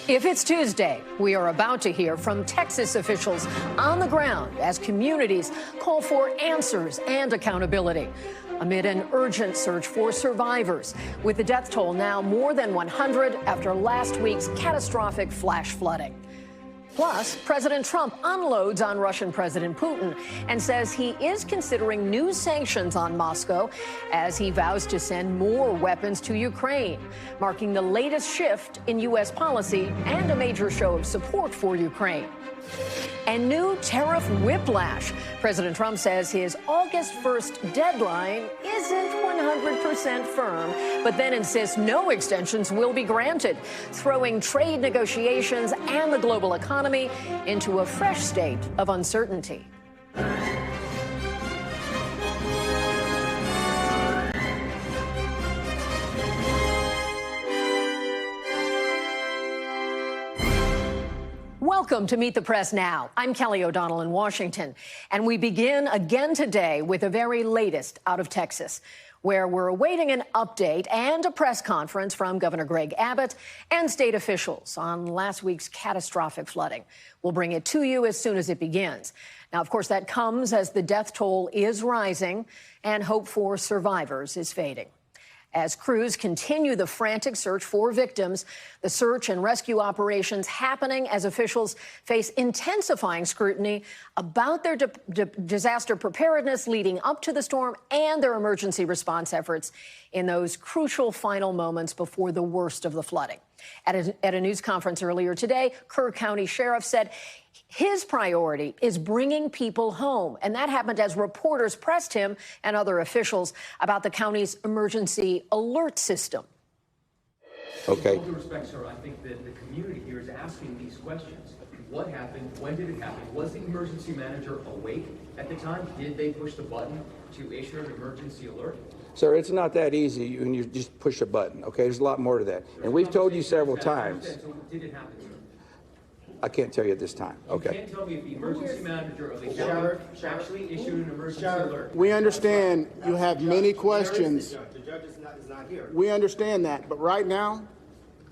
If it's Tuesday, we are about to hear from Texas officials on the ground as communities call for answers and accountability amid an urgent search for survivors, with the death toll now more than 100 after last week's catastrophic flash flooding. Plus, President Trump unloads on Russian President Putin and says he is considering new sanctions on Moscow as he vows to send more weapons to Ukraine, marking the latest shift in U.S. policy and a major show of support for Ukraine. And new tariff whiplash. President Trump says his August 1st deadline isn't 100% firm, but then insists no extensions will be granted, throwing trade negotiations and the global economy into a fresh state of uncertainty. Welcome to Meet the Press Now. I'm Kelly O'Donnell in Washington, and we begin again today with the very latest out of Texas, where we're awaiting an update and a press conference from Governor Greg Abbott and state officials on last week's catastrophic flooding. We'll bring it to you as soon as it begins. Now, of course, that comes as the death toll is rising and hope for survivors is fading. As crews continue the frantic search for victims, the search and rescue operations happening as officials face intensifying scrutiny about their disaster preparedness leading up to the storm and their emergency response efforts in those crucial final moments before the worst of the flooding. At a news conference earlier today, Kerr County Sheriff said his priority is bringing people home, and that happened as reporters pressed him and other officials about the county's emergency alert system. Okay. With all due respect, sir, I think that the community here is asking these questions. What happened? When did it happen? Was the emergency manager awake at the time? Did they push the button to issue an emergency alert? Sir, it's not that easy when you just push a button, okay? There's a lot more to that. And we've told you several times. So did it happen, sir? I can't tell you at this time. Okay. You can't tell me if the emergency manager of the county actually issued an emergency alert. We understand you have many questions. The judge is not here. We understand that. But right now,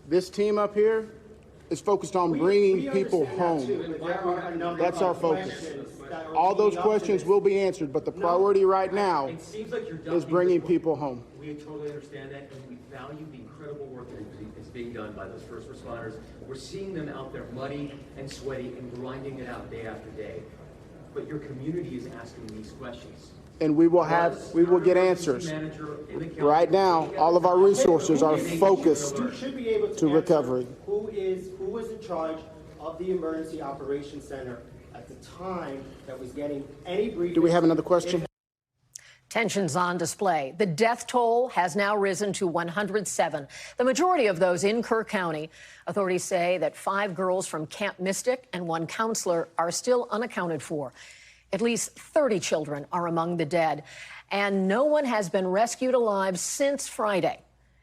this team up here is focused on bringing people home. That's our focus. All those questions will be answered, but the priority right now is bringing people home. We totally understand that, and we value the incredible work that is being done by those first responders. We're seeing them out there muddy and sweaty and grinding it out day after day. But your community is asking these questions. And we will get answers. Right now, all of our resources are focused to recovery. Who was in charge of the emergency operations center at the time that was getting any briefing? Do we have another question? Tensions on display. The death toll has now risen to 107. The majority of those in Kerr County. Authorities say that 5 girls from Camp Mystic and 1 counselor are still unaccounted for. At least 30 children are among the dead, and no one has been rescued alive since Friday.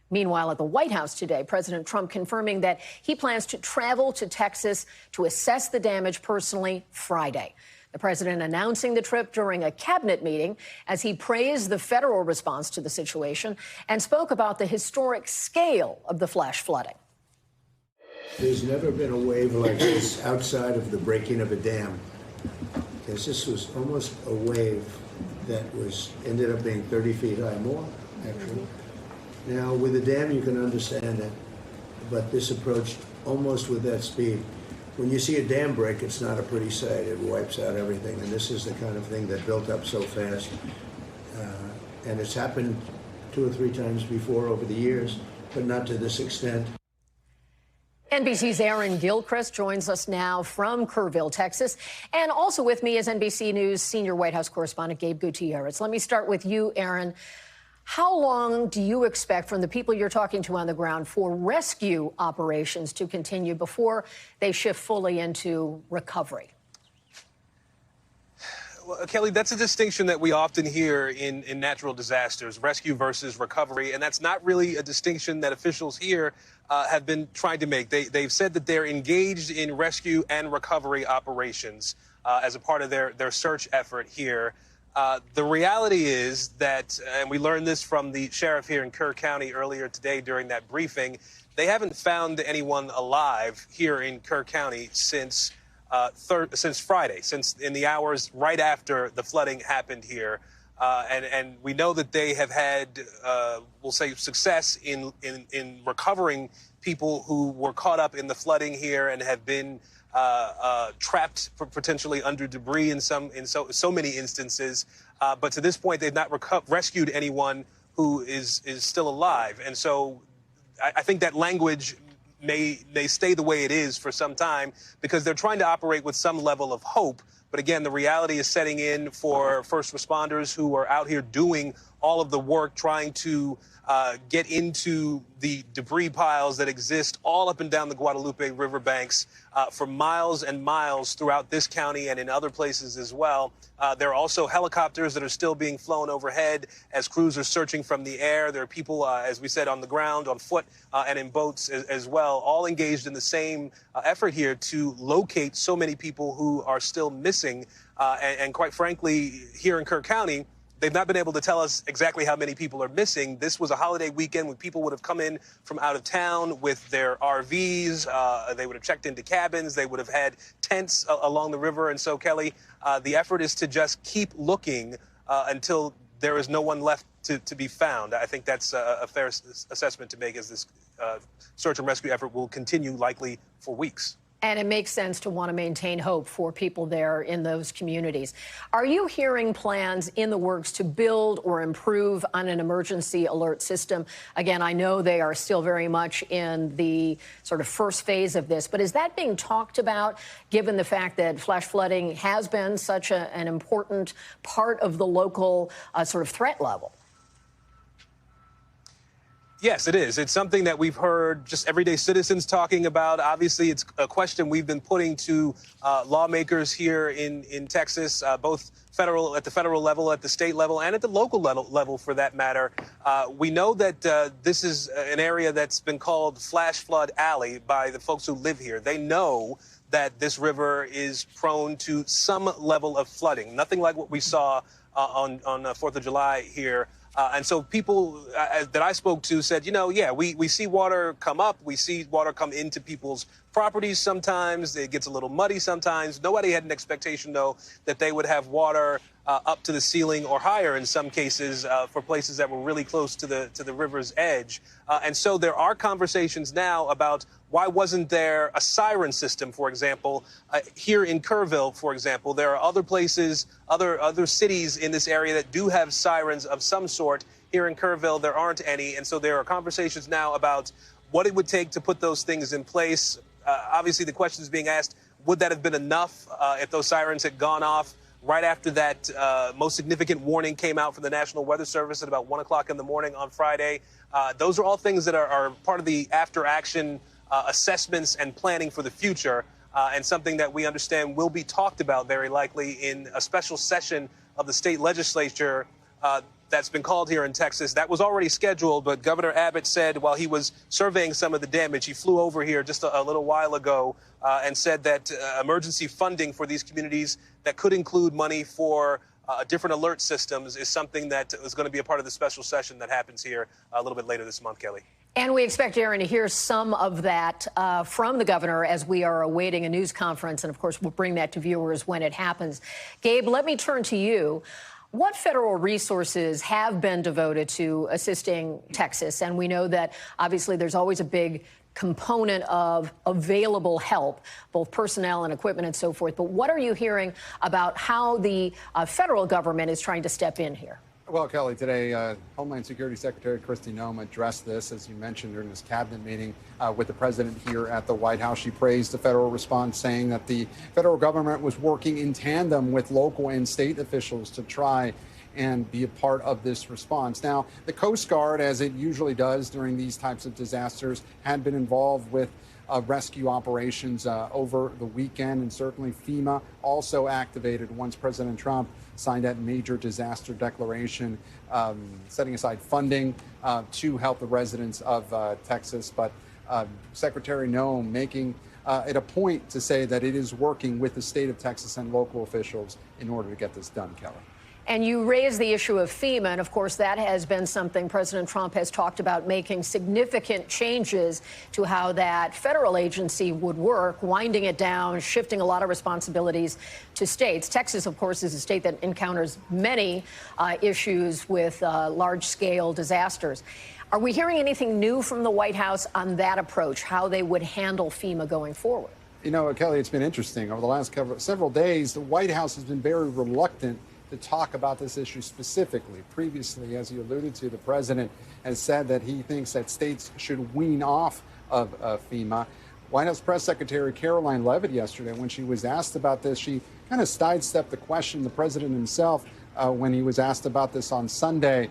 Meanwhile, at the White House today, President Trump confirming that he plans to travel to Texas to assess the damage personally Friday. The president announcing the trip during a cabinet meeting as he praised the federal response to the situation and spoke about the historic scale of the flash flooding. There's never been a wave like this outside of the breaking of a dam, because this was almost a wave that ended up being 30 feet high, more actually. Now with a dam you can understand it, but this approached almost with that speed. When you see a dam break, it's not a pretty sight. It wipes out everything, and this is the kind of thing that built up so fast. And it's happened 2 or 3 times before over the years, but not to this extent. NBC's Aaron Gilchrist joins us now from Kerrville, Texas. And also with me is NBC News senior White House correspondent Gabe Gutierrez. Let me start with you, Aaron. How long do you expect from the people you're talking to on the ground for rescue operations to continue before they shift fully into recovery? Well, Kelly, that's a distinction that we often hear in natural disasters, rescue versus recovery, and that's not really a distinction that officials here have been trying to make. They've said that they're engaged in rescue and recovery operations as a part of their search effort here. The reality is that, and we learned this from the sheriff here in Kerr County earlier today during that briefing, they haven't found anyone alive here in Kerr County since Friday, since in the hours right after the flooding happened here. And we know that they have had, we'll say, success in recovering people who were caught up in the flooding here and have been trapped potentially under debris in so many instances. But to this point, they've not rescued anyone who is still alive. And so I think that language may stay the way it is for some time because they're trying to operate with some level of hope. But again, the reality is setting in for first responders who are out here doing all of the work, trying to get into the debris piles that exist all up and down the Guadalupe riverbanks for miles and miles throughout this county and in other places as well. There are also helicopters that are still being flown overhead as crews are searching from the air. There are people, as we said, on the ground, on foot, and in boats as well, all engaged in the same effort here to locate so many people who are still missing. And quite frankly, here in Kerr County, they've not been able to tell us exactly how many people are missing. This was a holiday weekend when people would have come in from out of town with their RVs. They would have checked into cabins. They would have had tents along the river. And so, Kelly, the effort is to just keep looking until there is no one left to be found. I think that's a fair assessment to make as this search and rescue effort will continue likely for weeks. And it makes sense to want to maintain hope for people there in those communities. Are you hearing plans in the works to build or improve on an emergency alert system? Again, I know they are still very much in the sort of first phase of this, but is that being talked about, given the fact that flash flooding has been such an important part of the local sort of threat level? Yes, it is. It's something that we've heard just everyday citizens talking about. Obviously, it's a question we've been putting to lawmakers here in Texas, both at the federal level, at the state level, and at the local level for that matter. We know that this is an area that's been called Flash Flood Alley by the folks who live here. They know that this river is prone to some level of flooding, nothing like what we saw on 4th of July here. And so people that I spoke to said, we see water come up. We see water come into people's properties sometimes. It gets a little muddy sometimes. Nobody had an expectation, though, that they would have water up to the ceiling or higher in some cases for places that were really close to the river's edge. And so there are conversations now about why wasn't there a siren system, for example, here in Kerrville, for example. There are other places, other cities in this area that do have sirens of some sort. Here in Kerrville, there aren't any. And so there are conversations now about what it would take to put those things in place. Obviously, the question is being asked, would that have been enough if those sirens had gone off right after that most significant warning came out from the National Weather Service at about 1 o'clock in the morning on Friday? Those are all things that are part of the after-action assessments and planning for the future, and something that we understand will be talked about very likely in a special session of the state legislature that's been called here in Texas. That was already scheduled, but Governor Abbott said while he was surveying some of the damage, he flew over here just a little while ago and said that emergency funding for these communities that could include money for different alert systems is something that is going to be a part of the special session that happens here a little bit later this month, Kelly. And we expect, Aaron, to hear some of that from the governor as we are awaiting a news conference. And, of course, we'll bring that to viewers when it happens. Gabe, let me turn to you. What federal resources have been devoted to assisting Texas? And we know that, obviously, there's always a big component of available help, both personnel and equipment and so forth. But what are you hearing about how the federal government is trying to step in here? Well, Kelly, today, Homeland Security Secretary Kristi Noem addressed this, as you mentioned, during this cabinet meeting with the president here at the White House. She praised the federal response, saying that the federal government was working in tandem with local and state officials to try and be a part of this response. Now, the Coast Guard, as it usually does during these types of disasters, had been involved with rescue operations over the weekend, and certainly FEMA also activated once President Trump signed that major disaster declaration, setting aside funding to help the residents of Texas. But Secretary Noem making it a point to say that it is working with the state of Texas and local officials in order to get this done, Kelly. And you raise the issue of FEMA, and of course that has been something President Trump has talked about, making significant changes to how that federal agency would work, winding it down, shifting a lot of responsibilities to states. Texas, of course, is a state that encounters many issues with large-scale disasters. Are we hearing anything new from the White House on that approach, how they would handle FEMA going forward? You know, Kelly, it's been interesting. Over the last several days, the White House has been very reluctant to talk about this issue specifically. Previously, as you alluded to, the president has said that he thinks that states should wean off of FEMA. White House Press Secretary Caroline Leavitt yesterday, when she was asked about this, she kind of sidestepped the question. The president himself, when he was asked about this on Sunday,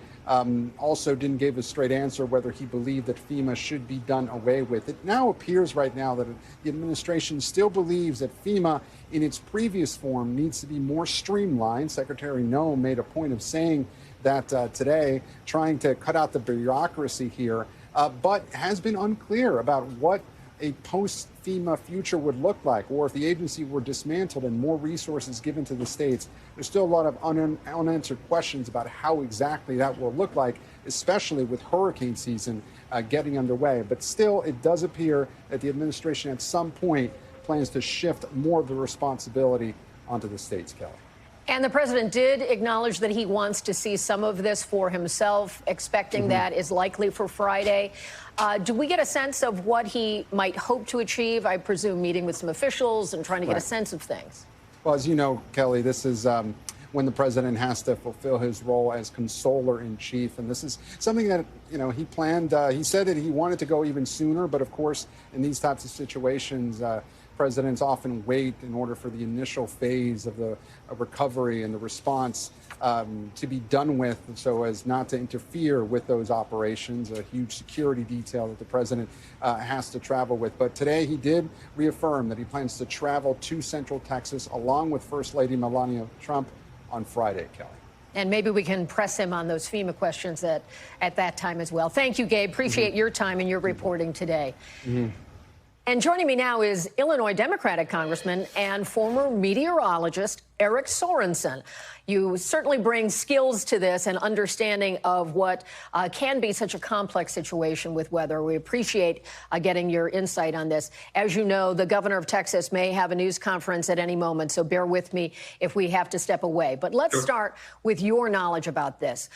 also didn't give a straight answer whether he believed that FEMA should be done away with. It now appears right now that the administration still believes that FEMA in its previous form needs to be more streamlined. Secretary Noem made a point of saying that today, trying to cut out the bureaucracy here, but has been unclear about what a post-FEMA future would look like, or if the agency were dismantled and more resources given to the states. There's still a lot of unanswered questions about how exactly that will look like, especially with hurricane season getting underway. But still, it does appear that the administration at some point plans to shift more of the responsibility onto the states, Kelly. And the president did acknowledge that he wants to see some of this for himself, expecting that is likely for Friday. Do we get a sense of what he might hope to achieve? I presume meeting with some officials and trying to get a sense of things. Well, as you know, Kelly, this is when the president has to fulfill his role as consoler in chief. And this is something that, you know, he planned. He said that he wanted to go even sooner. But of course, in these types of situations, presidents often wait in order for the initial phase of the recovery and the response to be done with, so as not to interfere with those operations, a huge security detail that the president has to travel with. But today he did reaffirm that he plans to travel to Central Texas along with First Lady Melania Trump on Friday, Kelly. And maybe we can press him on those FEMA questions at that time as well. Thank you, Gabe. Appreciate your time and your reporting today. And joining me now is Illinois Democratic Congressman and former meteorologist Eric Sorensen. You certainly bring skills to this and understanding of what can be such a complex situation with weather. We appreciate getting your insight on this. As you know, the governor of Texas may have a news conference at any moment, so bear with me if we have to step away. But let's start with your knowledge about this.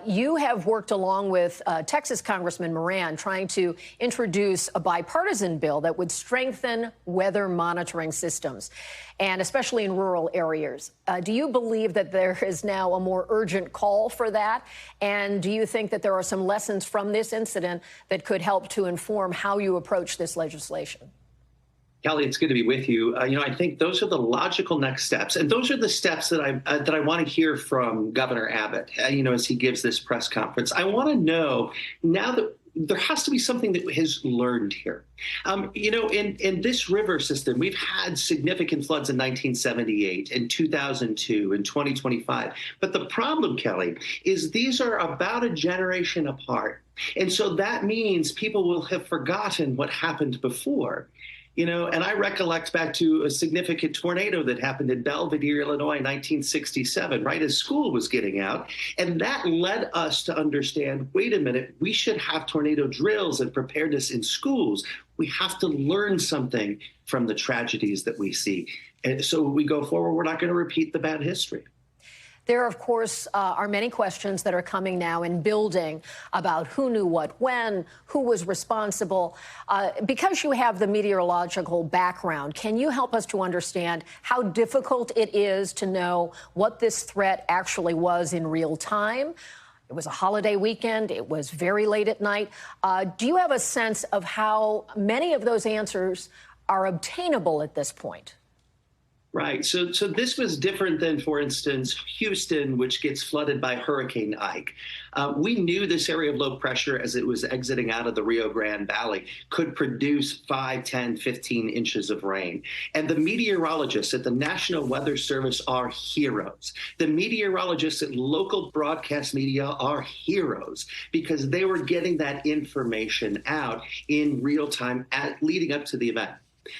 You have worked along with Texas Congressman Moran trying to introduce a bipartisan bill that would strengthen weather monitoring systems, and especially in rural areas. Do you believe that there is now a more urgent call for that? And do you think that there are some lessons from this incident that could help to inform how you approach this legislation? Kelly, it's good to be with you. I think those are the logical next steps, and those are the steps that I want to hear from Governor Abbott. As he gives this press conference, I want to know now that there has to be something that has learned here. In this river system, we've had significant floods in 1978, in 2002, in 2025. But the problem, Kelly, is these are about a generation apart. And so that means people will have forgotten what happened before. And I recollect back to a significant tornado that happened in Belvidere, Illinois, in 1967, right as school was getting out. And that led us to understand, wait a minute, we should have tornado drills and preparedness in schools. We have to learn something from the tragedies that we see. And so when we go forward, we're not going to repeat the bad history. There, of course, are many questions that are coming now in building about who knew what when, who was responsible. Because you have the meteorological background, can you help us to understand how difficult it is to know what this threat actually was in real time? It was a holiday weekend. It was very late at night. Do you have a sense of how many of those answers are obtainable at this point? Right. So this was different than, for instance, Houston, which gets flooded by Hurricane Ike. We knew this area of low pressure as it was exiting out of the Rio Grande Valley could produce 5, 10, 15 inches of rain. And the meteorologists at the National Weather Service are heroes. The meteorologists at local broadcast media are heroes because they were getting that information out in real time leading up to the event.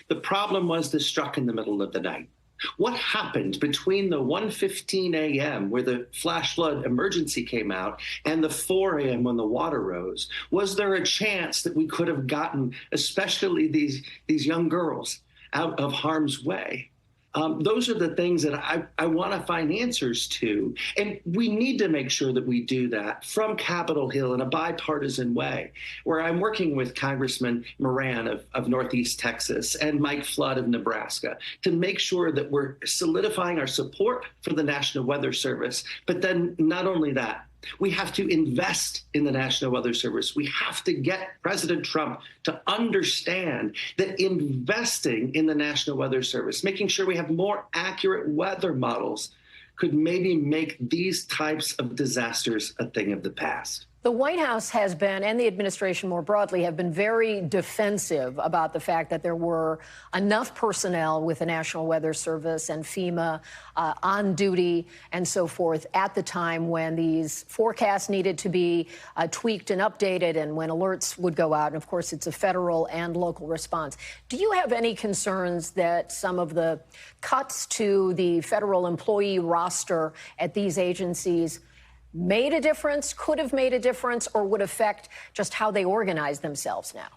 The problem was this struck in the middle of the night. What happened between the 1:15 a.m. where the flash flood emergency came out and the 4 a.m. when the water rose? Was there a chance that we could have gotten, especially these young girls, out of harm's way? Those are the things that I want to find answers to. And we need to make sure that we do that from Capitol Hill in a bipartisan way, where I'm working with Congressman Moran of Northeast Texas and Mike Flood of Nebraska to make sure that we're solidifying our support for the National Weather Service. But then not only that, we have to invest in the National Weather Service. We have to get President Trump to understand that investing in the National Weather Service, making sure we have more accurate weather models, could maybe make these types of disasters a thing of the past. The White House has been, and the administration more broadly, have been very defensive about the fact that there were enough personnel with the National Weather Service and FEMA on duty and so forth at the time when these forecasts needed to be tweaked and updated and when alerts would go out. And of course, it's a federal and local response. Do you have any concerns that some of the cuts to the federal employee roster at these agencies made a difference, could have made a difference, or would affect just how they organize themselves now?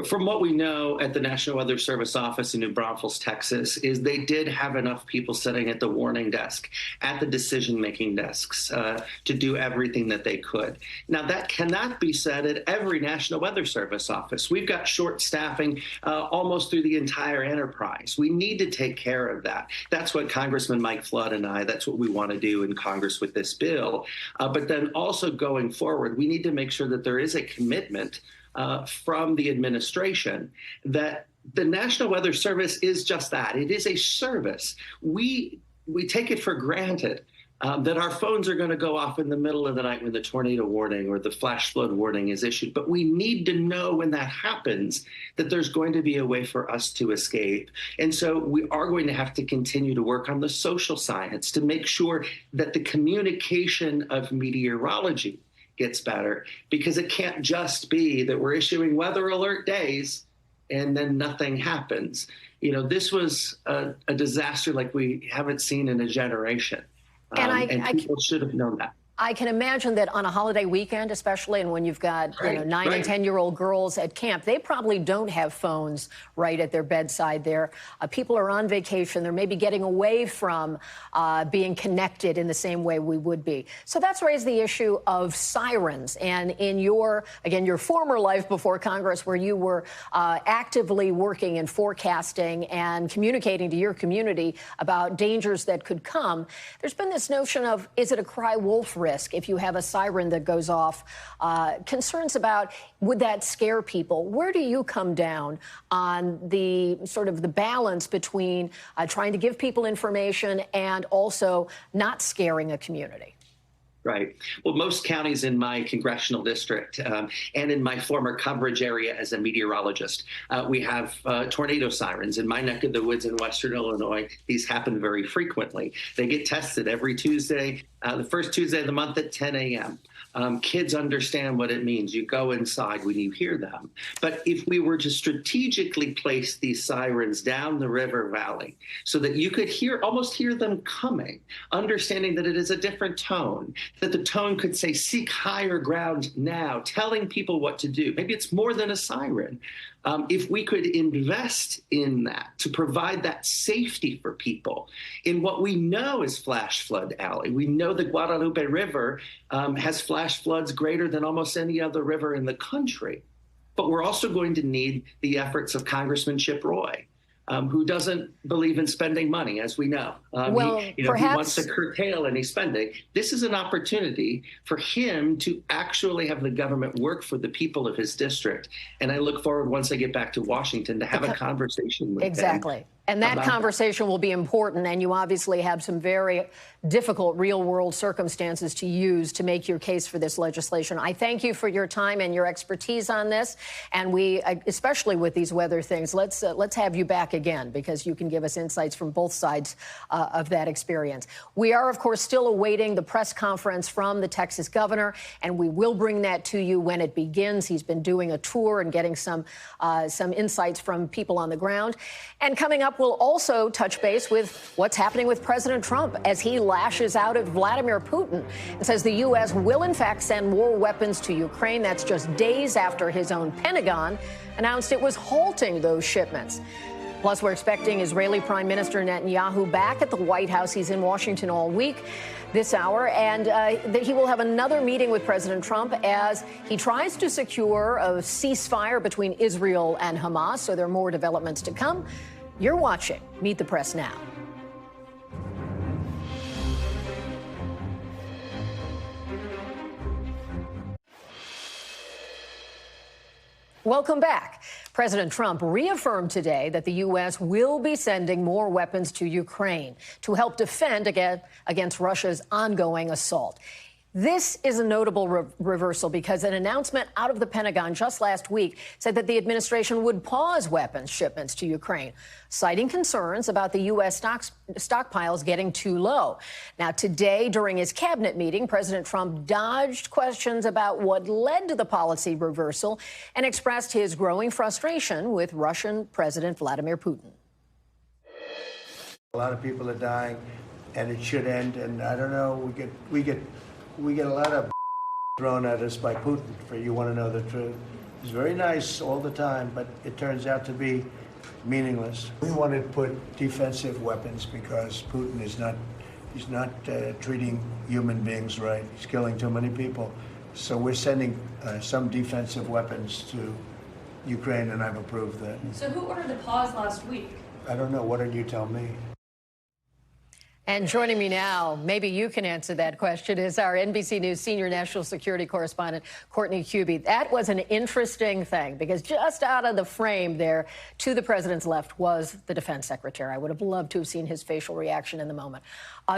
From what we know at the National Weather Service office in New Braunfels, Texas, is they did have enough people sitting at the warning desk, at the decision-making desks, to do everything that they could. Now, that cannot be said at every National Weather Service office. We've got short staffing almost through the entire enterprise. We need to take care of that. That's what Congressman Mike Flood and that's what we want to do in Congress with this bill. But then also going forward, we need to make sure that there is a commitment from the administration that the National Weather Service is just that. It is a service. We take it for granted that our phones are going to go off in the middle of the night when the tornado warning or the flash flood warning is issued. But we need to know when that happens that there's going to be a way for us to escape. And so we are going to have to continue to work on the social science to make sure that the communication of meteorology gets better, because it can't just be that we're issuing weather alert days and then nothing happens. You know, this was a disaster like we haven't seen in a generation. And people should have known that. I can imagine that on a holiday weekend, especially, and when you've got 9 and 10-year-old girls at camp, they probably don't have phones right at their bedside there. People are on vacation. They're maybe getting away from being connected in the same way we would be. So that's raised the issue of sirens. And in your former life before Congress, where you were actively working and forecasting and communicating to your community about dangers that could come, there's been this notion of, is it a cry wolf risk if you have a siren that goes off? Concerns about, would that scare people? Where do you come down on the sort of the balance between trying to give people information and also not scaring a community? Right. Well, most counties in my congressional district and in my former coverage area as a meteorologist, we have tornado sirens. In my neck of the woods in Western Illinois, these happen very frequently. They get tested every Tuesday, the first Tuesday of the month at 10 a.m. Kids understand what it means. You go inside when you hear them. But if we were to strategically place these sirens down the river valley so that you could almost hear them coming, understanding that it is a different tone, that the tone could say, seek higher ground now, telling people what to do. Maybe it's more than a siren. If we could invest in that to provide that safety for people in what we know is flash flood alley. We know the Guadalupe River has flash floods greater than almost any other river in the country. But we're also going to need the efforts of Congressman Chip Roy, who doesn't believe in spending money, as we know. He wants to curtail any spending. This is an opportunity for him to actually have the government work for the people of his district. And I look forward, once I get back to Washington, to have a conversation with him. Exactly. And that conversation will be important. And you obviously have some very difficult real-world circumstances to use to make your case for this legislation. I thank you for your time and your expertise on this. And we, especially with these weather things, let's have you back again, because you can give us insights from both sides of that experience. We are, of course, still awaiting the press conference from the Texas governor, and we will bring that to you when it begins. He's been doing a tour and getting some insights from people on the ground. And coming up, up, we'll also touch base with what's happening with President Trump as he lashes out at Vladimir Putin and says the U.S. will, in fact, send more weapons to Ukraine. That's just days after his own Pentagon announced it was halting those shipments. Plus, we're expecting Israeli Prime Minister Netanyahu back at the White House. He's in Washington all week this hour, and that he will have another meeting with President Trump as he tries to secure a ceasefire between Israel and Hamas. So there are more developments to come. You're watching Meet the Press Now. Welcome back. President Trump reaffirmed today that the U.S. will be sending more weapons to Ukraine to help defend against Russia's ongoing assault. This is a notable reversal because an announcement out of the Pentagon just last week said that the administration would pause weapons shipments to Ukraine, citing concerns about the U.S. stockpiles getting too low. Now, today, during his cabinet meeting, President Trump dodged questions about what led to the policy reversal and expressed his growing frustration with Russian President Vladimir Putin. A lot of people are dying, and it should end. And I don't know, we get a lot of thrown at us by Putin for you want to know the truth. He's very nice all the time, but it turns out to be meaningless. We want to put defensive weapons because Putin is not treating human beings right. He's killing too many people. So we're sending some defensive weapons to Ukraine, and I've approved that. So who ordered the pause last week? I don't know. Why don't you tell me? And joining me now, maybe you can answer that question, is our NBC News senior national security correspondent, Courtney Kube. That was an interesting thing because just out of the frame there to the president's left was the defense secretary. I would have loved to have seen his facial reaction in the moment.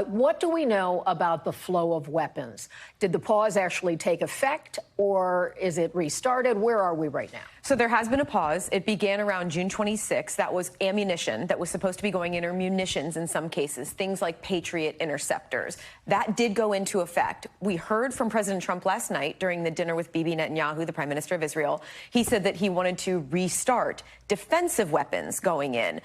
What do we know about the flow of weapons? Did the pause actually take effect or is it restarted? Where are we right now? So there has been a pause. It began around June 26th. That was ammunition that was supposed to be going in, or munitions in some cases, things like Patriot interceptors. That did go into effect. We heard from President Trump last night during the dinner with Bibi Netanyahu, the Prime Minister of Israel. He said that he wanted to restart defensive weapons going in.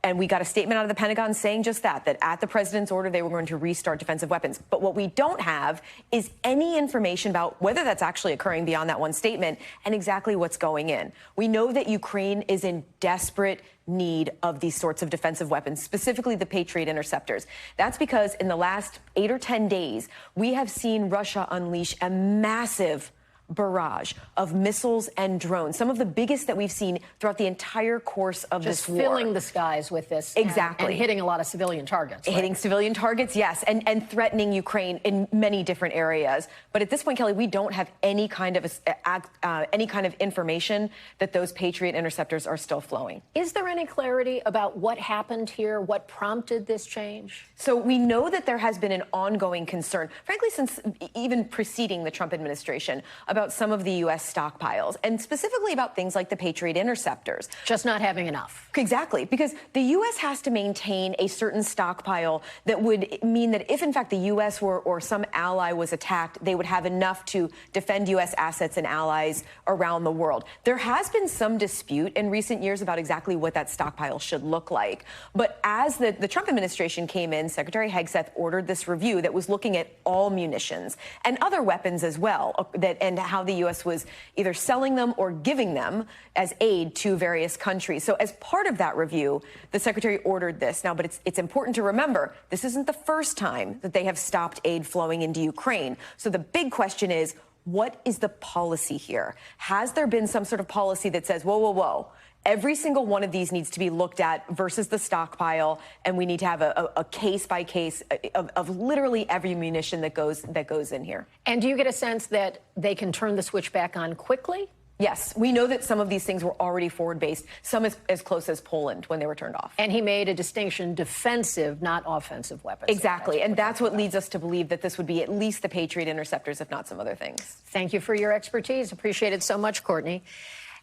And we got a statement out of the Pentagon saying just that at the president's order, they were going to restart defensive weapons. But what we don't have is any information about whether that's actually occurring beyond that one statement and exactly what's going in. We know that Ukraine is in desperate need of these sorts of defensive weapons, specifically the Patriot interceptors. That's because in the last 8 or 10 days, we have seen Russia unleash a massive barrage of missiles and drones, some of the biggest that we've seen throughout the entire course of this war. Just filling the skies with this. Exactly. And hitting a lot of civilian targets. Right? Hitting civilian targets, yes, and threatening Ukraine in many different areas. But at this point, Kelly, we don't have any kind of information that those Patriot interceptors are still flowing. Is there any clarity about what happened here, what prompted this change? So we know that there has been an ongoing concern, frankly, since even preceding the Trump administration, about some of the U.S. stockpiles, and specifically about things like the Patriot interceptors. Just not having enough. Exactly, because the U.S. has to maintain a certain stockpile that would mean that if, in fact, the U.S. or some ally was attacked, they would have enough to defend U.S. assets and allies around the world. There has been some dispute in recent years about exactly what that stockpile should look like. But as the Trump administration came in, Secretary Hegseth ordered this review that was looking at all munitions and other weapons as well, and how the U.S. was either selling them or giving them as aid to various countries. So as part of that review, the secretary ordered this. Now, but it's important to remember, this isn't the first time that they have stopped aid flowing into Ukraine. So the big question is, what is the policy here? Has there been some sort of policy that says, whoa, whoa, whoa, every single one of these needs to be looked at versus the stockpile, and we need to have a case by case of literally every munition that goes in here. And do you get a sense that they can turn the switch back on quickly? Yes, we know that some of these things were already forward-based, some as close as Poland when they were turned off. And he made a distinction, defensive, not offensive weapons. Exactly, and that's what leads us to believe that this would be at least the Patriot interceptors, if not some other things. Thank you for your expertise. Appreciate it so much, Courtney.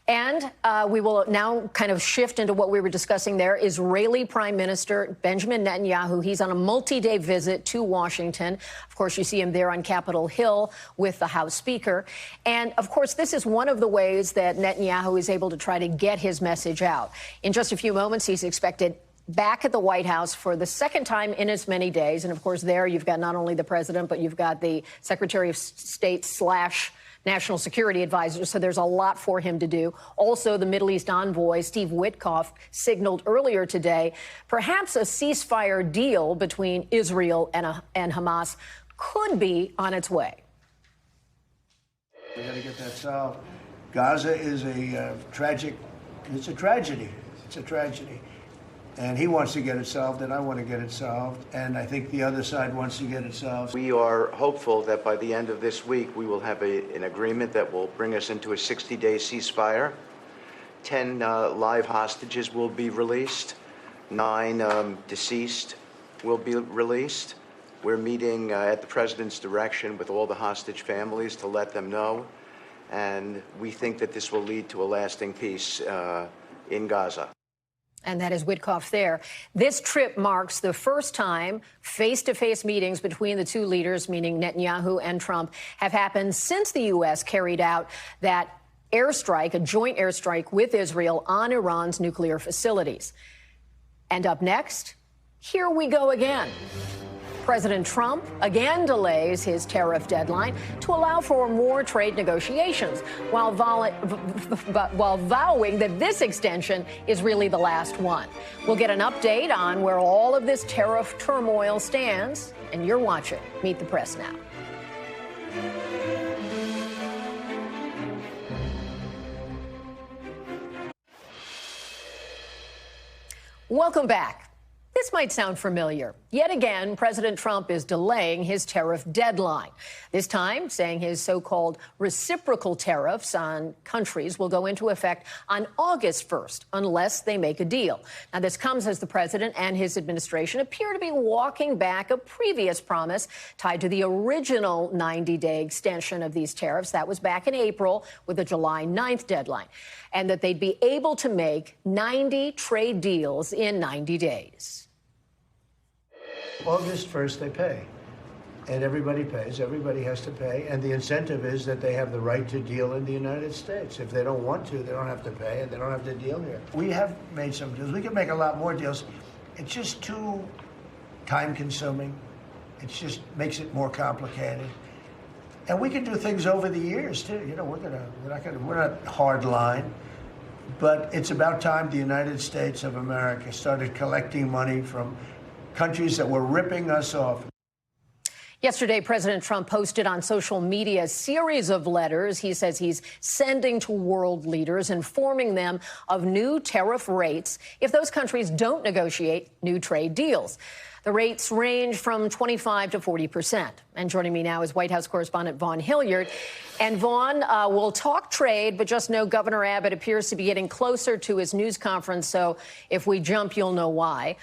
And we will now kind of shift into what we were discussing there. Israeli Prime Minister Benjamin Netanyahu, he's on a multi-day visit to Washington. Of course, you see him there on Capitol Hill with the House Speaker. And, of course, this is one of the ways that Netanyahu is able to try to get his message out. In just a few moments, he's expected back at the White House for the second time in as many days. And of course, there you've got not only the president, but you've got the Secretary of State / National Security Advisor. So there's a lot for him to do. Also, the Middle East envoy, Steve Witkoff, signaled earlier today perhaps a ceasefire deal between Israel and Hamas could be on its way. We got to get that solved. Gaza is a tragedy. It's a tragedy. And he wants to get it solved, and I want to get it solved, and I think the other side wants to get it solved. We are hopeful that by the end of this week, we will have an agreement that will bring us into a 60-day ceasefire. 10 live hostages will be released. 9 deceased will be released. We're meeting at the president's direction with all the hostage families to let them know, and we think that this will lead to a lasting peace in Gaza. And that is Witkoff there. This trip marks the first time face-to-face meetings between the two leaders, meaning Netanyahu and Trump, have happened since the U.S. carried out that airstrike, a joint airstrike with Israel on Iran's nuclear facilities. And up next, here we go again. President Trump again delays his tariff deadline to allow for more trade negotiations, while vowing that this extension is really the last one. We'll get an update on where all of this tariff turmoil stands, and you're watching Meet the Press Now. Welcome back. This might sound familiar. Yet again, President Trump is delaying his tariff deadline. This time, saying his so-called reciprocal tariffs on countries will go into effect on August 1st, unless they make a deal. Now, this comes as the president and his administration appear to be walking back a previous promise tied to the original 90-day extension of these tariffs. That was back in April with a July 9th deadline, and that they'd be able to make 90 trade deals in 90 days. August 1st, they pay. And everybody pays. Everybody has to pay. And the incentive is that they have the right to deal in the United States. If they don't want to, they don't have to pay, and they don't have to deal here. We have made some deals. We can make a lot more deals. It's just too time-consuming. It just makes it more complicated. And we can do things over the years, too. You know, we're not hard line. But it's about time the United States of America started collecting money from countries that were ripping us off. Yesterday, President Trump posted on social media a series of letters he says he's sending to world leaders, informing them of new tariff rates if those countries don't negotiate new trade deals. The rates range from 25 to 40%. And joining me now is White House correspondent Vaughn Hilliard. And Vaughn, we'll talk trade, but just know Governor Abbott appears to be getting closer to his news conference. So if we jump, you'll know why.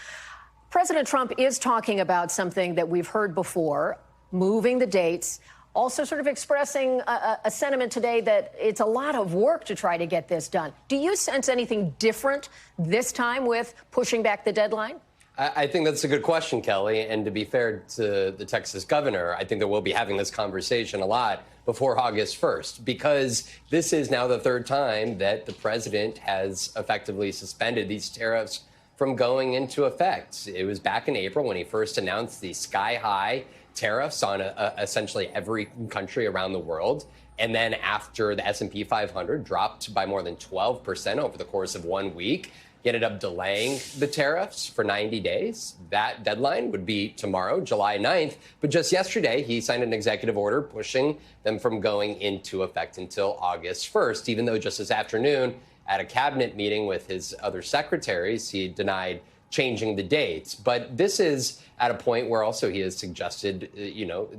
President Trump is talking about something that we've heard before, moving the dates, also sort of expressing a sentiment today that it's a lot of work to try to get this done. Do you sense anything different this time with pushing back the deadline? I think that's a good question, Kelly. And to be fair to the Texas governor, I think that we'll be having this conversation a lot before August 1st, because this is now the third time that the president has effectively suspended these tariffs from going into effect. It was back in April when he first announced the sky-high tariffs on essentially every country around the world. And then after the S&P 500 dropped by more than 12% over the course of 1 week, he ended up delaying the tariffs for 90 days. That deadline would be tomorrow, July 9th. But just yesterday, he signed an executive order pushing them from going into effect until August 1st, even though just this afternoon, at a cabinet meeting with his other secretaries, he denied changing the dates. But this is at a point where also he has suggested,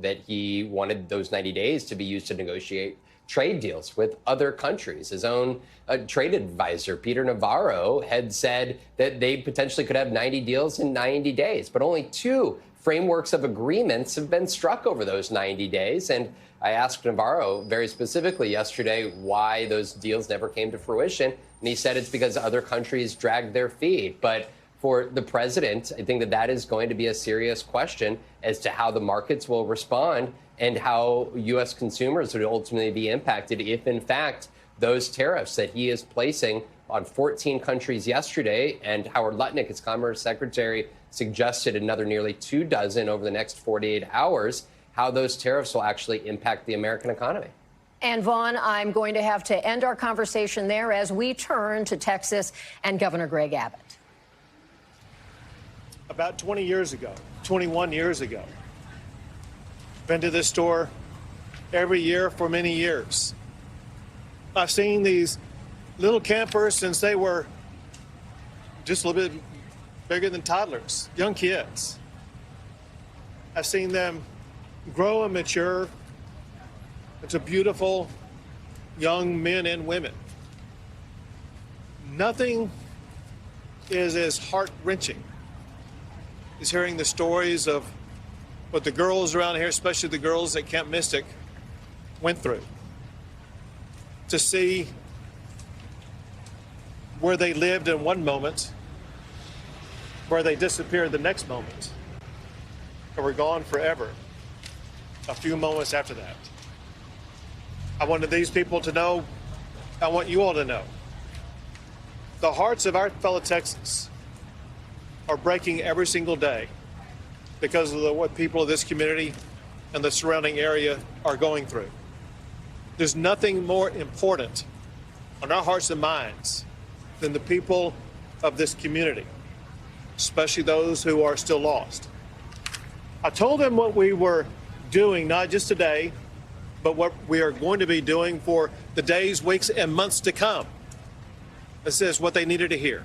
that he wanted those 90 days to be used to negotiate trade deals with other countries. His own trade advisor, Peter Navarro, had said that they potentially could have 90 deals in 90 days, but only 2 frameworks of agreements have been struck over those 90 days. And I asked Navarro very specifically yesterday why those deals never came to fruition. And he said it's because other countries dragged their feet. But for the president, I think that is going to be a serious question as to how the markets will respond and how U.S. consumers would ultimately be impacted if, in fact, those tariffs that he is placing on 14 countries yesterday, and Howard Lutnick, its Commerce Secretary, suggested another nearly 24 over the next 48 hours, how those tariffs will actually impact the American economy. And Vaughn, I'm going to have to end our conversation there as we turn to Texas and Governor Greg Abbott. About 20 years ago, 21 years ago, been to this store every year for many years. I've seen these little campers since they were just a little bit bigger than toddlers, young kids. I've seen them grow and mature into beautiful young men and women. Nothing is as heart-wrenching as hearing the stories of what the girls around here, especially the girls at Camp Mystic, went through. To see where they lived in one moment, where they disappeared the next moment, and were gone forever a few moments after that. I wanted these people to know, I want you all to know, the hearts of our fellow Texans are breaking every single day because of what people of this community and the surrounding area are going through. There's nothing more important on our hearts and minds than the people of this community, especially those who are still lost. I told them what we were doing, not just today, but what we are going to be doing for the days, weeks, and months to come. This is what they needed to hear.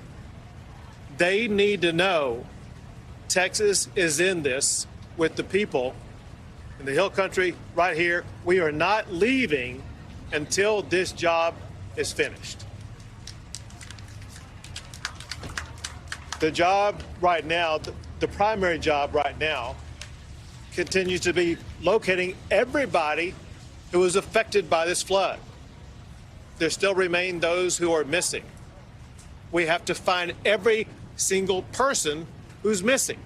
They need to know Texas is in this with the people in the Hill Country right here. We are not leaving until this job is finished. The job right now, the primary job right now, continues to be locating everybody who was affected by this flood. There still remain those who are missing. We have to find every single person who's missing.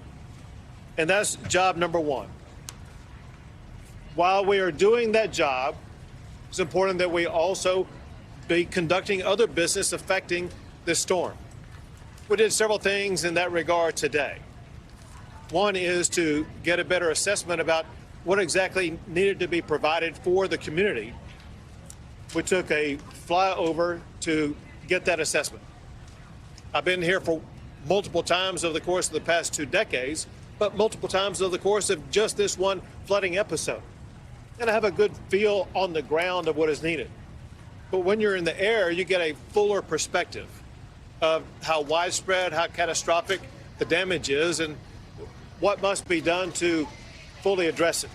And that's job number one. While we are doing that job, it's important that we also be conducting other business affecting this storm. We did several things in that regard today. One is to get a better assessment about what exactly needed to be provided for the community. We took a flyover to get that assessment. I've been here for multiple times over the course of the past 2 decades, but multiple times over the course of just this one flooding episode. And I have a good feel on the ground of what is needed. But when you're in the air, you get a fuller perspective of how widespread, how catastrophic the damage is, and what must be done to fully address it.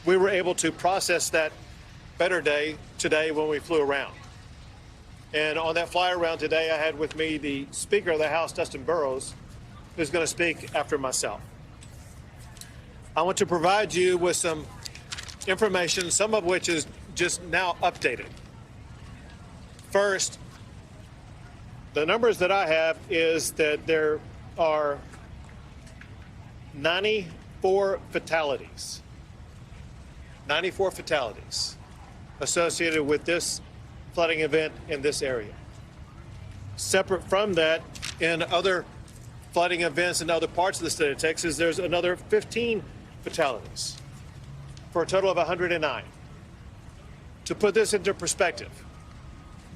We were able to process that better today when we flew around. And on that fly around today, I had with me the Speaker of the House, Dustin Burrows, who's going to speak after myself. I want to provide you with some information, some of which is just now updated. First, the numbers that I have is that there are 94 fatalities. 94 fatalities associated with this flooding event in this area. Separate from that, in other flooding events in other parts of the state of Texas, there's another 15 fatalities for a total of 109. To put this into perspective,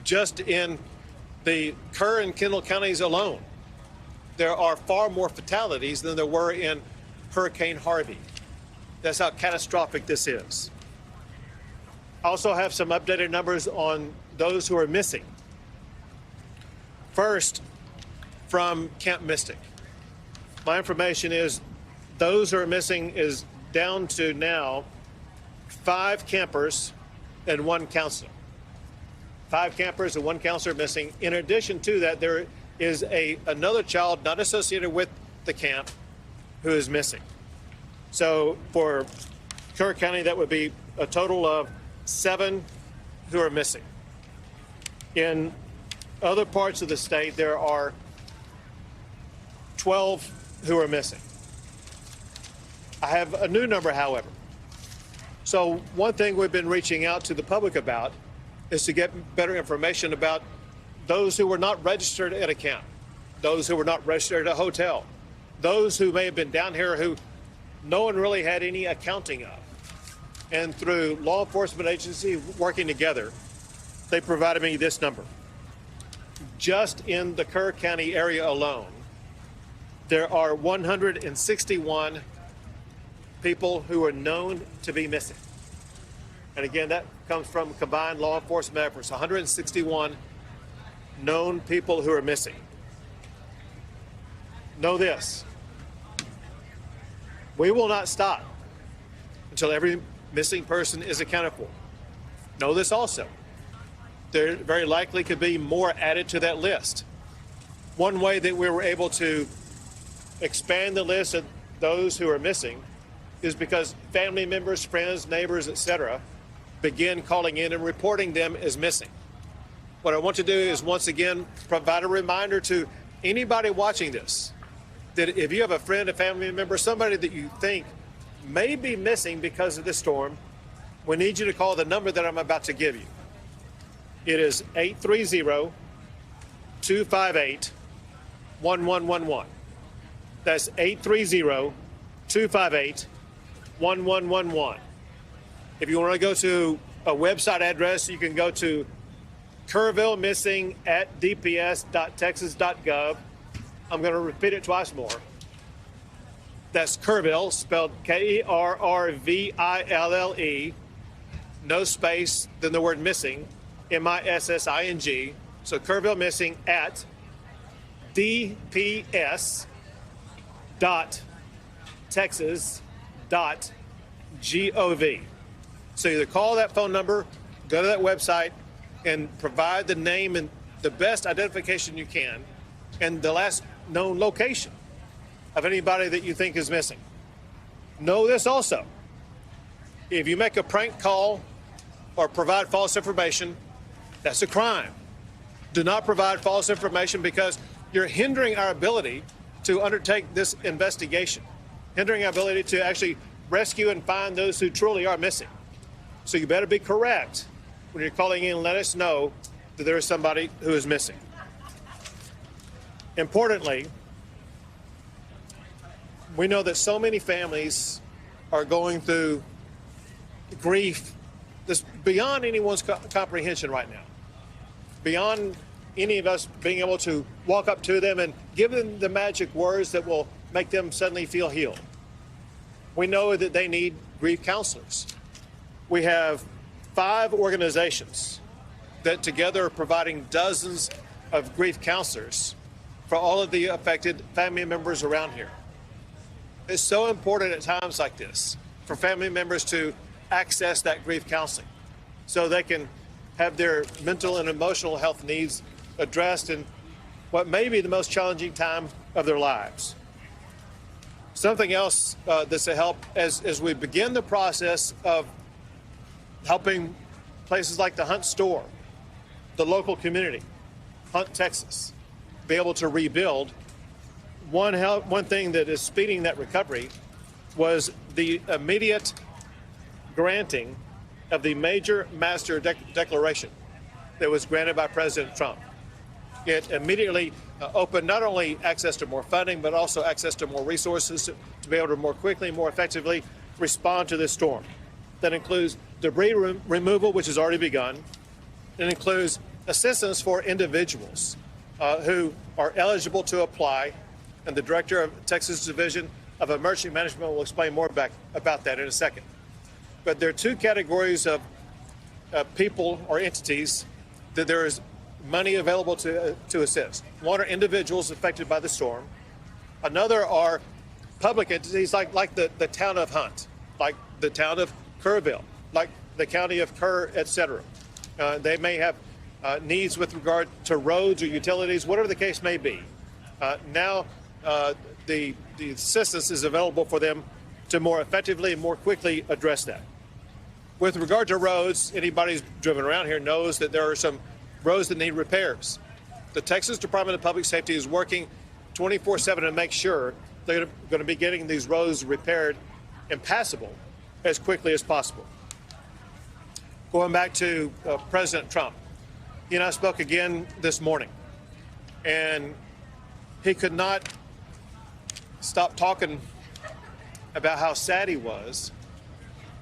just in the Kerr and Kendall counties alone, there are far more fatalities than there were in Hurricane Harvey. That's how catastrophic this is. I also have some updated numbers on those who are missing. First, from Camp Mystic. My information is those who are missing is down to now 5 campers and 1 counselor. 5 campers and 1 counselor missing. In addition to that, there is another child not associated with the camp who is missing. So for Kerr County, that would be a total of 7 who are missing. In other parts of the state, there are 12 who are missing. I have a new number, however. So one thing we've been reaching out to the public about is to get better information about those who were not registered at a camp, those who were not registered at a hotel, those who may have been down here who no one really had any accounting of. And through law enforcement agencies working together, they provided me this number. Just in the Kerr County area alone, there are 161 people who are known to be missing. And again, that comes from combined law enforcement efforts, 161 known people who are missing. Know this, we will not stop until every missing person is accounted for. Know this also, there very likely could be more added to that list. One way that we were able to expand the list of those who are missing is because family members, friends, neighbors, etc., begin calling in and reporting them as missing. What I want to do is once again provide a reminder to anybody watching this that if you have a friend, a family member, somebody that you think may be missing because of this storm, we need you to call the number that I'm about to give you. It is 830-258-1111. That's 830-258-1111. If you want to go to a website address, you can go to kerrvillemissing@dps.texas.gov. I'm going to repeat it twice more. That's Kerrville, spelled Kerrville, no space, then the word missing, MISSING. So Kerrville Missing at dps.texas.gov. So either call that phone number, go to that website, and provide the name and the best identification you can and the last known location of anybody that you think is missing. Know this also. If you make a prank call or provide false information, that's a crime. Do not provide false information because you're hindering our ability to undertake this investigation, hindering our ability to actually rescue and find those who truly are missing. So you better be correct when you're calling in and let us know that there is somebody who is missing. Importantly, we know that so many families are going through grief that's beyond anyone's comprehension right now, beyond any of us being able to walk up to them and give them the magic words that will make them suddenly feel healed. We know that they need grief counselors. We have 5 organizations that together are providing dozens of grief counselors for all of the affected family members around here. It's so important at times like this for family members to access that grief counseling so they can have their mental and emotional health needs addressed in what may be the most challenging time of their lives. Something else that's a help as we begin the process of helping places like the Hunt store, the local community, Hunt, Texas, be able to rebuild. One thing that is speeding that recovery was the immediate granting of the major master declaration that was granted by President Trump. It immediately opened not only access to more funding, but also access to more resources to be able to more quickly, more effectively respond to this storm. That includes debris removal, which has already begun. It includes assistance for individuals who are eligible to apply, and the director of Texas Division of Emergency Management will explain more about that in a second. But there are 2 categories of people or entities that there is money available to assist. One are individuals affected by the storm. Another are public entities like the town of Hunt, like the town of Kerrville, like the county of Kerr, etc. They may have needs with regard to roads or utilities, whatever the case may be. Now the assistance is available for them to more effectively and more quickly address that. With regard to roads, anybody who's driven around here knows that there are some roads that need repairs. The Texas Department of Public Safety is working 24/7 to make sure they're going to be getting these roads repaired and passable as quickly as possible. Going back to President Trump, He and I spoke again this morning, and he could not stop talking about how sad he was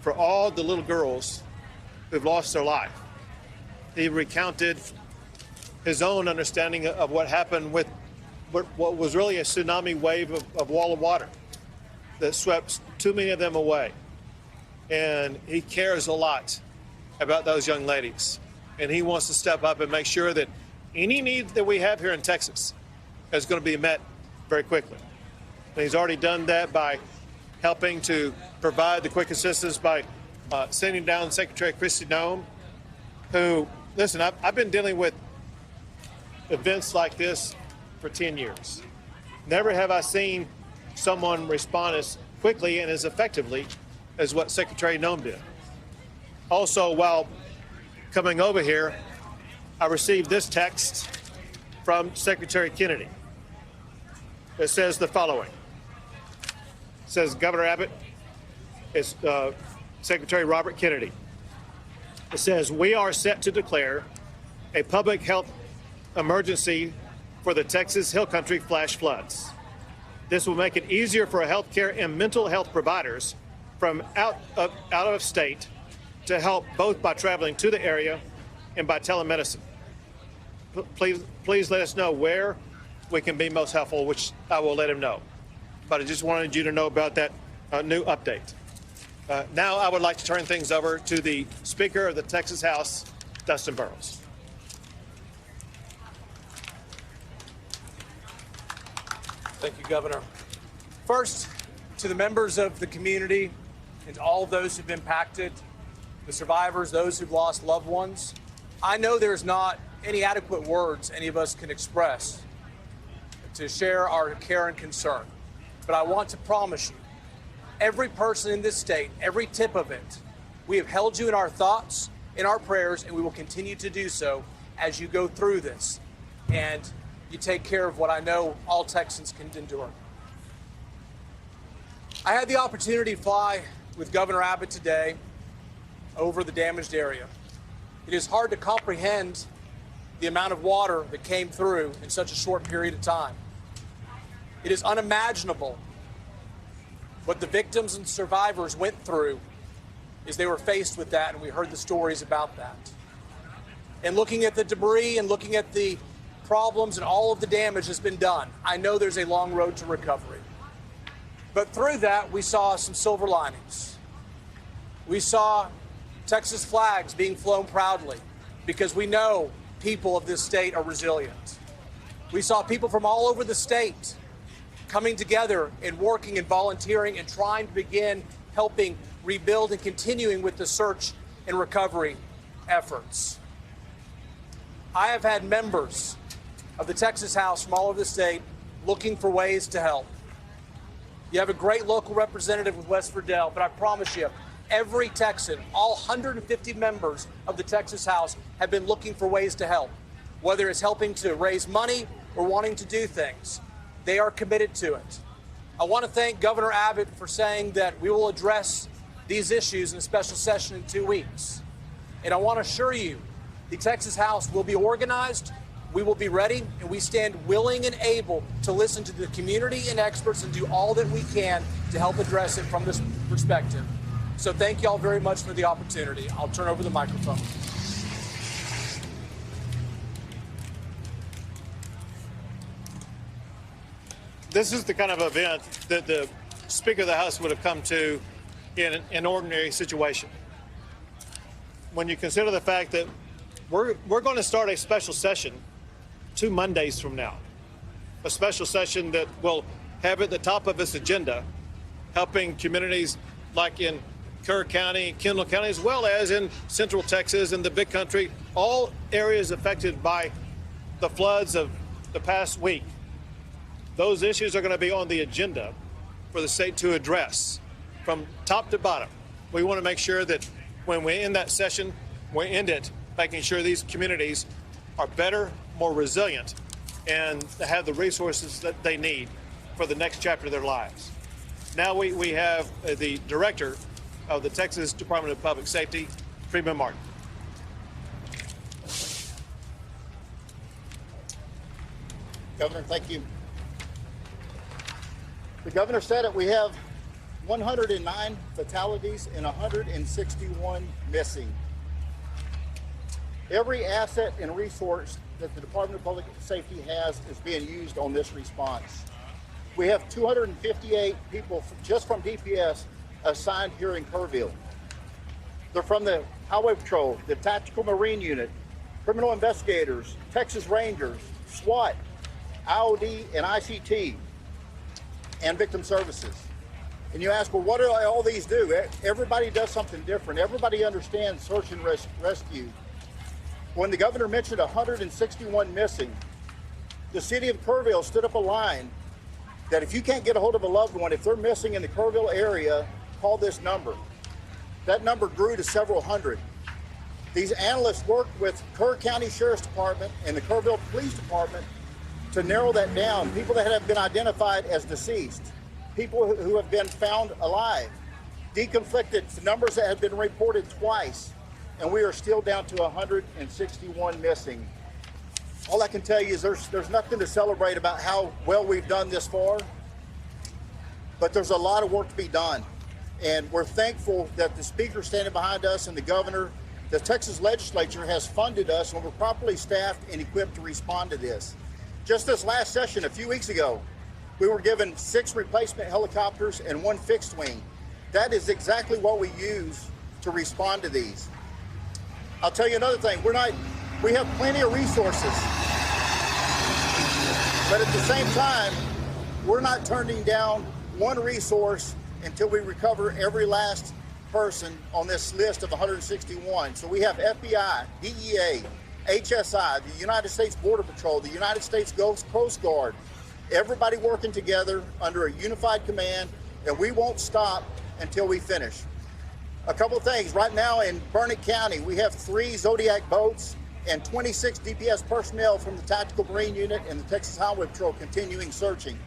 for all the little girls who've lost their life. He recounted his own understanding of what happened with what was really a tsunami wave of wall of water that swept too many of them away. And he cares a lot about those young ladies. And he wants to step up and make sure that any need that we have here in Texas is going to be met very quickly. And he's already done that by helping to provide the quick assistance by sending down Secretary Kristi Noem, who, listen, I've been dealing with events like this for 10 years. Never have I seen someone respond as quickly and as effectively as what Secretary Noem did. Also, while coming over here, I received this text from Secretary Kennedy. It says the following. It says, Governor Abbott, it's Secretary Robert Kennedy. It says, we are set to declare a public health emergency for the Texas Hill Country flash floods. This will make it easier for healthcare and mental health providers from out of state to help both by traveling to the area and by telemedicine. Please let us know where we can be most helpful, which I will let him know. But I just wanted you to know about that new update. Now I would like to turn things over to the Speaker of the Texas House, Dustin Burrows. Thank you, Governor. First, to the members of the community and to all those who've been impacted, the survivors, those who've lost loved ones, I know there's not any adequate words any of us can express to share our care and concern. But I want to promise you, every person in this state, every tip of it, we have held you in our thoughts, in our prayers, and we will continue to do so as you go through this. And you take care of what I know all Texans can endure. I had the opportunity to fly with Governor Abbott today over the damaged area. It is hard to comprehend the amount of water that came through in such a short period of time. It is unimaginable what the victims and survivors went through as they were faced with that, and we heard the stories about that. And looking at the debris and looking at the problems and all of the damage that's been done, I know there's a long road to recovery. But through that, we saw some silver linings. We saw Texas flags being flown proudly because we know people of this state are resilient. We saw people from all over the state coming together and working and volunteering and trying to begin helping rebuild and continuing with the search and recovery efforts. I have had members of the Texas House from all over the state looking for ways to help. You have a great local representative with West Verdell, but I promise you, every Texan, all 150 members of the Texas House have been looking for ways to help, whether it's helping to raise money or wanting to do things. They are committed to it. I want to thank Governor Abbott for saying that we will address these issues in a special session in 2 weeks. And I want to assure you, the Texas House will be organized, we will be ready, and we stand willing and able to listen to the community and experts and do all that we can to help address it from this perspective. So thank you all very much for the opportunity. I'll turn over the microphone. This is the kind of event that the Speaker of the House would have come to in an ordinary situation. When you consider the fact that we're going to start a special session 2 Mondays from now, a special session that will have at the top of its agenda helping communities like in Kerr County, Kendall County, as well as in Central Texas and the Big Country, all areas affected by the floods of the past week. Those issues are going to be on the agenda for the state to address from top to bottom. We want to make sure that when we end that session, we end it making sure these communities are better, more resilient, and have the resources that they need for the next chapter of their lives. Now we have the director of the Texas Department of Public Safety, Freeman Martin. Governor, thank you. The governor said it. We have 109 fatalities and 161 missing. Every asset and resource that the Department of Public Safety has is being used on this response. We have 258 people just from DPS assigned here in Kerrville. They're from the Highway Patrol, the Tactical Marine Unit, criminal investigators, Texas Rangers, SWAT, IOD and ICT, and victim services. And you ask, well, what do all these do? Everybody does something different. Everybody understands search and rescue. When the governor mentioned 161 missing, the city of Kerrville stood up a line that if you can't get a hold of a loved one, if they're missing in the Kerrville area, call this number. That number grew to several hundred. These analysts worked with Kerr County Sheriff's Department and the Kerrville Police Department to narrow that down. People that have been identified as deceased, people who have been found alive, deconflicted numbers that have been reported twice, and we are still down to 161 missing. All I can tell you is there's nothing to celebrate about how well we've done this far, but there's a lot of work to be done. And we're thankful that the speaker standing behind us and the governor, the Texas legislature has funded us, and we're properly staffed and equipped to respond to this. Just this last session, a few weeks ago, we were given 6 replacement helicopters and 1 fixed wing. That is exactly what we use to respond to these. I'll tell you another thing, we have plenty of resources, but at the same time, we're not turning down one resource until we recover every last person on this list of 161. So we have FBI, DEA, HSI, the United States Border Patrol, the United States Coast Guard, everybody working together under a unified command, and we won't stop until we finish. A couple of things. Right now in Burnett County, we have 3 Zodiac boats and 26 DPS personnel from the Tactical Marine Unit and the Texas Highway Patrol continuing searching.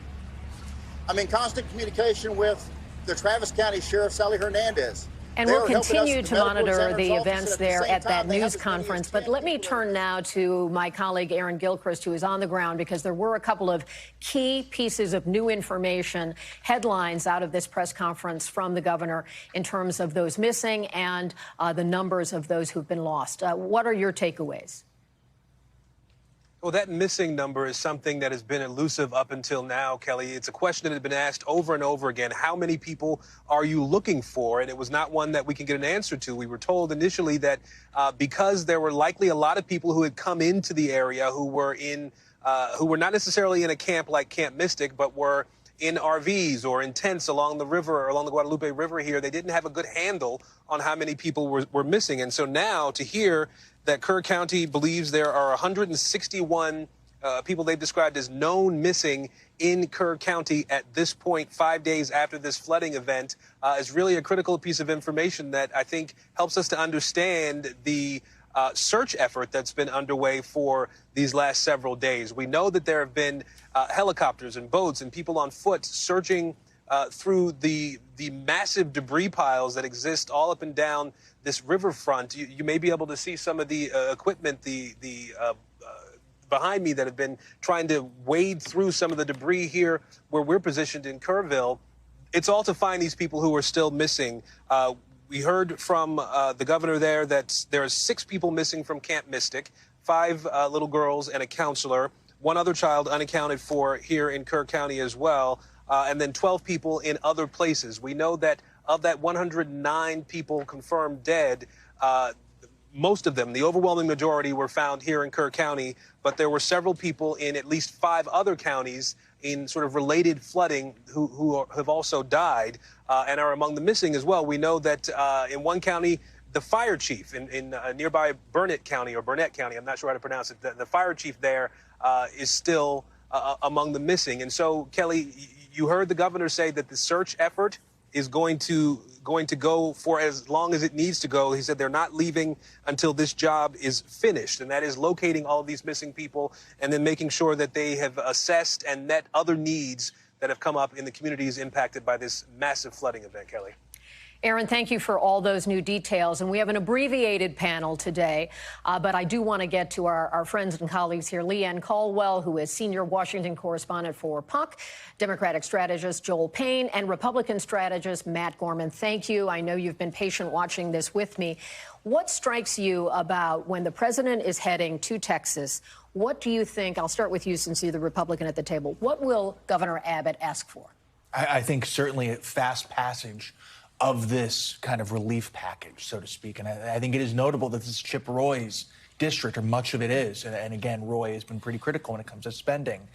I'm in constant communication with the Travis County Sheriff, Sally Hernandez. And we'll continue to monitor the events there at that news conference. But let me turn now to my colleague, Aaron Gilchrist, who is on the ground, because there were a couple of key pieces of new information, headlines out of this press conference from the governor in terms of those missing and the numbers of those who've been lost. What are your takeaways? Well, that missing number is something that has been elusive up until now, Kelly. It's a question that has been asked over and over again. How many people are you looking for? And it was not one that we can get an answer to. We were told initially that because there were likely a lot of people who had come into the area who were not necessarily in a camp like Camp Mystic, but were in RVs or in tents along the river, along the Guadalupe River here, they didn't have a good handle on how many people were missing. And so now to hear that Kerr County believes there are 161 people they've described as known missing in Kerr County at this point, 5 days after this flooding event, is really a critical piece of information that I think helps us to understand the search effort that's been underway for these last several days. We know that there have been helicopters and boats and people on foot searching through the massive debris piles that exist all up and down this riverfront. You may be able to see some of the equipment behind me that have been trying to wade through some of the debris here where we're positioned in Kerrville. It's all to find these people who are still missing. We heard from the governor there that there are 6 people missing from Camp Mystic, 5 little girls and a counselor, 1 other child unaccounted for here in Kerr County as well, and then 12 people in other places. We know that of that 109 people confirmed dead, most of them, the overwhelming majority, were found here in Kerr County, but there were several people in at least 5 other counties in sort of related flooding who have also died and are among the missing as well. We know that in one county, the fire chief in nearby Burnett County, I'm not sure how to pronounce it, the fire chief there is still among the missing. And so, Kelly, you heard the governor say that the search effort is going to go for as long as it needs to go. He said they're not leaving until this job is finished, and that is locating all of these missing people and then making sure that they have assessed and met other needs that have come up in the communities impacted by this massive flooding event, Kelly. Aaron, thank you for all those new details. And we have an abbreviated panel today, but I do want to get to our friends and colleagues here. Leanne Caldwell, who is senior Washington correspondent for Puck, Democratic strategist Joel Payne, and Republican strategist Matt Gorman. Thank you. I know you've been patient watching this with me. What strikes you about when the president is heading to Texas? What do you think? I'll start with you since you're the Republican at the table. What will Governor Abbott ask for? I think certainly a fast passage of this kind of relief package, so to speak. And I think it is notable that this is Chip Roy's district, or much of it is. And again, Roy has been pretty critical when it comes to spending.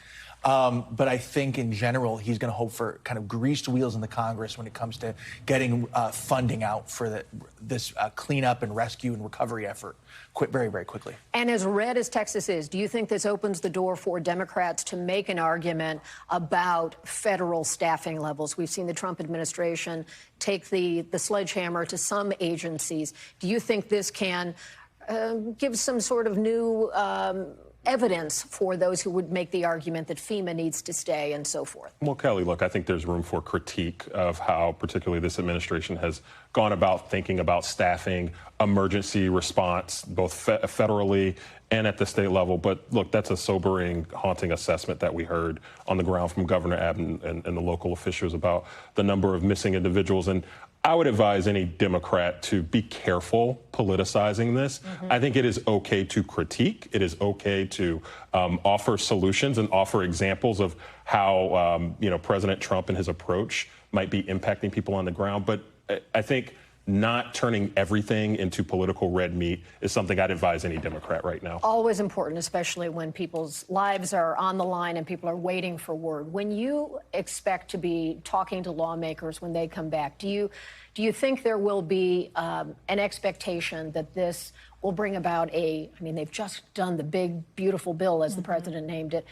But I think in general, he's going to hope for kind of greased wheels in the Congress when it comes to getting funding out for this cleanup and rescue and recovery effort very, very quickly. And as red as Texas is, do you think this opens the door for Democrats to make an argument about federal staffing levels? We've seen the Trump administration take the sledgehammer to some agencies. Do you think this can give some sort of new evidence for those who would make the argument that FEMA needs to stay and so forth? Well, Kelly, look, I think there's room for critique of how particularly this administration has gone about thinking about staffing, emergency response, both federally and at the state level. But look, that's a sobering, haunting assessment that we heard on the ground from Governor Abbott and the local officials about the number of missing individuals. And I would advise any Democrat to be careful politicizing this. I think it is okay to critique. It is okay to offer solutions and offer examples of how, President Trump and his approach might be impacting people on the ground. But I think not turning everything into political red meat is something I'd advise any Democrat right now. Always important, especially when people's lives are on the line and people are waiting for word. When you expect to be talking to lawmakers when they come back, do you think there will be an expectation that this will bring about they've just done the big, beautiful bill, as the president named it.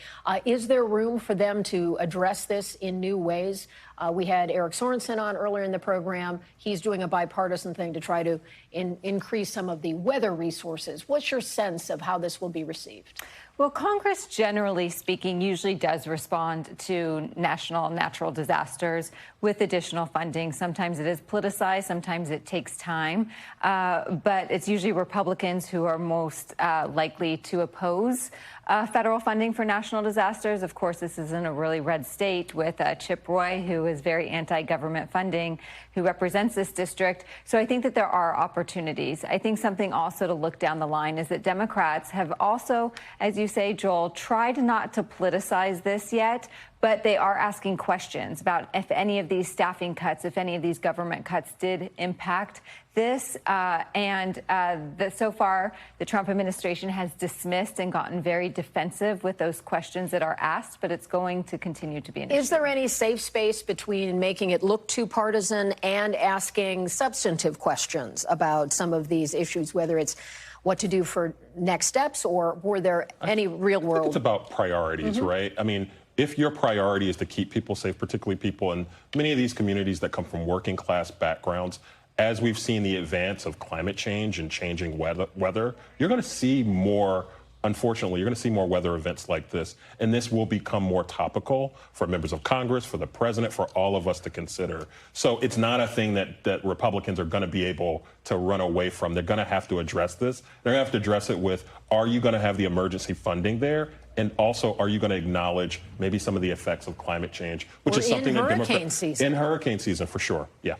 Is there room for them to address this in new ways? We had Eric Sorensen on earlier in the program. He's doing a bipartisan thing to try to increase some of the weather resources. What's your sense of how this will be received? Well, Congress, generally speaking, usually does respond to national natural disasters with additional funding. Sometimes it is politicized, sometimes it takes time, but it's usually Republicans who are most likely to oppose federal funding for national disasters. Of course, this is in a really red state with Chip Roy, who is very anti-government funding, who represents this district. So I think that there are opportunities. I think something also to look down the line is that Democrats have also, as you say, Joel, tried not to politicize this yet, but they are asking questions about if any of these staffing cuts, if any of these government cuts did impact this. So far, the Trump administration has dismissed and gotten very defensive with those questions that are asked, but it's going to continue to be an issue. Is there any safe space between making it look too partisan and asking substantive questions about some of these issues, whether it's what to do for next steps, or were there any real world? I think it's about priorities, right? I mean, if your priority is to keep people safe, particularly people in many of these communities that come from working class backgrounds, as we've seen the advance of climate change and changing weather, you're going to see more, unfortunately, you're going to see more weather events like this. And this will become more topical for members of Congress, for the president, for all of us to consider. So it's not a thing that Republicans are going to be able to run away from. They're going to have to address this. They're going to have to address it with, are you going to have the emergency funding there? And also, are you going to acknowledge maybe some of the effects of climate change, which is something that Democrats in hurricane season, for sure. Yeah.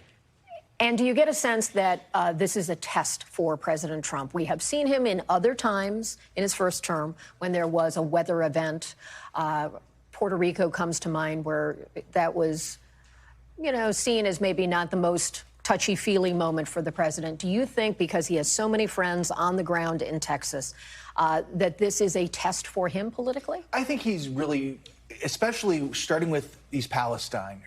And do you get a sense that this is a test for President Trump? We have seen him in other times in his first term when there was a weather event. Puerto Rico comes to mind, where that was, seen as maybe not the most touchy-feely moment for the president. Do you think, because he has so many friends on the ground in Texas, that this is a test for him politically? I think he's really, especially starting with East Palestine,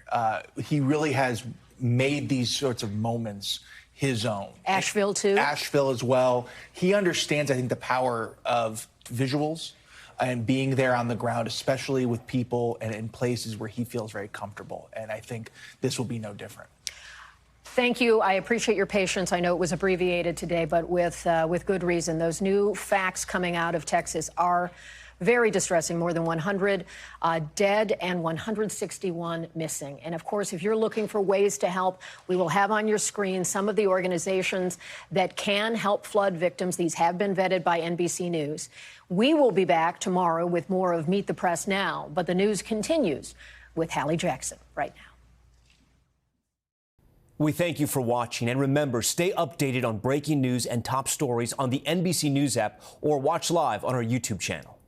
he really has made these sorts of moments his own. Asheville, too? Asheville as well. He understands, I think, the power of visuals and being there on the ground, especially with people and in places where he feels very comfortable. And I think this will be no different. Thank you. I appreciate your patience. I know it was abbreviated today, but with good reason. Those new facts coming out of Texas are Very distressing. More than 100 dead and 161 missing. And of course, if you're looking for ways to help, we will have on your screen some of the organizations that can help flood victims. These have been vetted by NBC News. We will be back tomorrow with more of Meet the Press Now, but the news continues with Hallie Jackson right now. We thank you for watching, and remember, stay updated on breaking news and top stories on the NBC News app or watch live on our YouTube channel.